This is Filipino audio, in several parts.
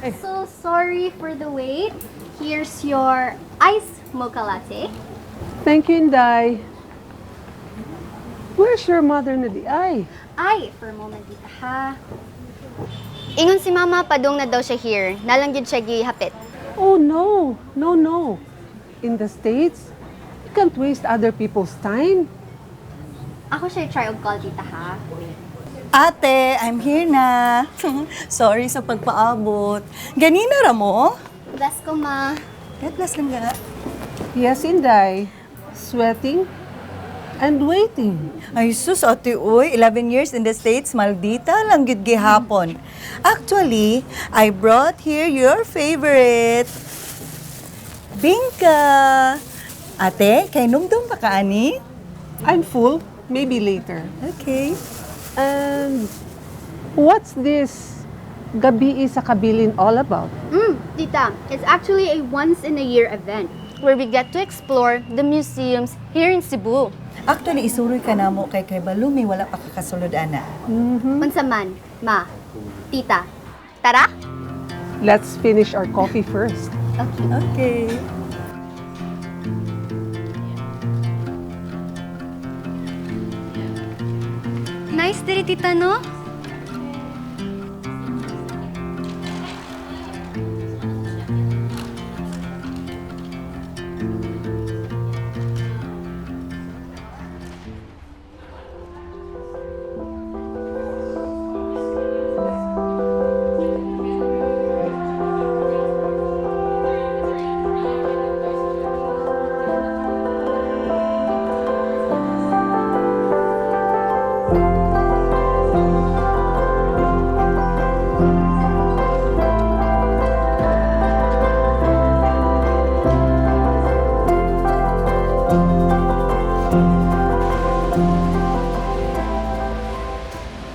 So sorry for the wait. Here's your iced mocha latte. Thank you, Inday. Where's your mother na di ay? Ay, for a moment dita ha. Ingon si Mama, padung na daw siya here. Nalang yun siya gihapit. Oh, no. No, no. In the States, you can't waste other people's time. Ako siya try og call dita ha. Ate, I'm here na. Sorry sa pagpaabot. Ganina ra mo? Bless ko, Ma. God bless lang nga. Yes, Inday. Sweating and waiting. Ay sus, ate, uy, 11 years in the States, maldita lang gid gihapon. Actually, I brought here your favorite. Bingka. Ate, kay numdum pa ka, ani? I'm full. Maybe later. Okay. And what's this Gabii sa Kabilin all about? Tita, it's actually a once-in-a-year event where we get to explore the museums here in Cebu. Actually, isuroy ka na mo kay Balumi, wala pa kakasulod, ana. Unsa man, Ma, Tita. Tara? Let's finish our coffee first. Okay. Nice diri, Tita, no?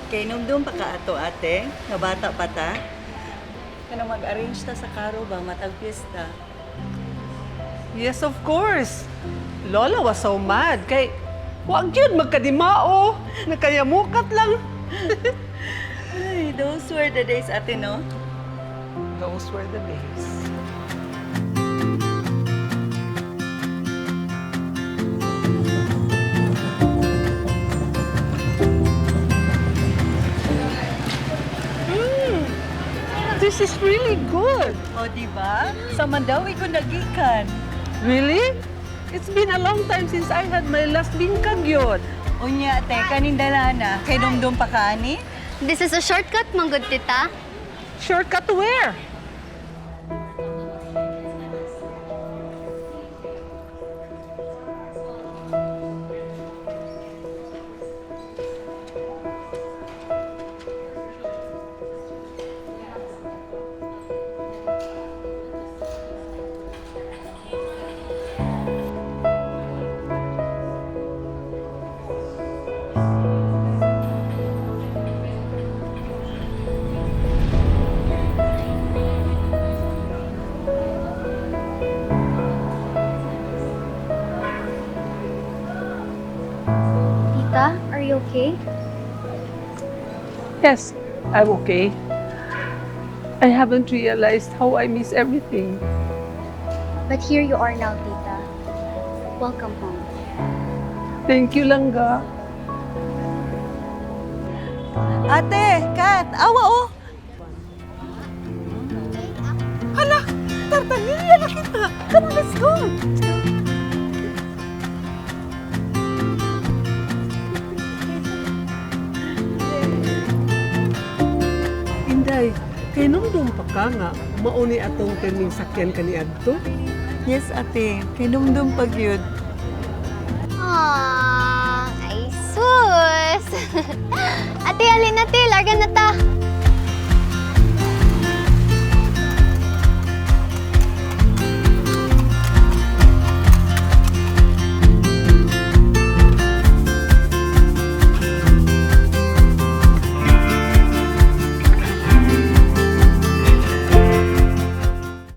Kay numdum pa ka ato, ate, nga bata pa ta. Kana mag-arrange ta sa karo ba, matag piyesta. Yes, of course. Lola was so mad. Kay, wag yun magkadimao. Nakayamukat lang. Ay, those were the days, ate, no? Those were the days. This is really good. O, di ba? Sa Mandawi ko nagikan. Really? It's been a long time since I had my last bingkag yun. Unya, ate, kanindala na. Kay numdum pa ka, ani? This is a shortcut, mong good, Tita. Shortcut to where? Tita, are you okay? Yes, I'm okay. I haven't realized how I miss everything. But here you are now, Tita. Welcome home. Thank you, Langga. Ate, Kat, awa, oh. Hala, tartanilya na kita. Come on, let's go. Inday, kay nung pa ka nga, mauni atong perming sakyan kaniadto. Yes, ate. Kay numdum pag yun. Aww, ay sus! Ate, alin na, te. Larga na ta.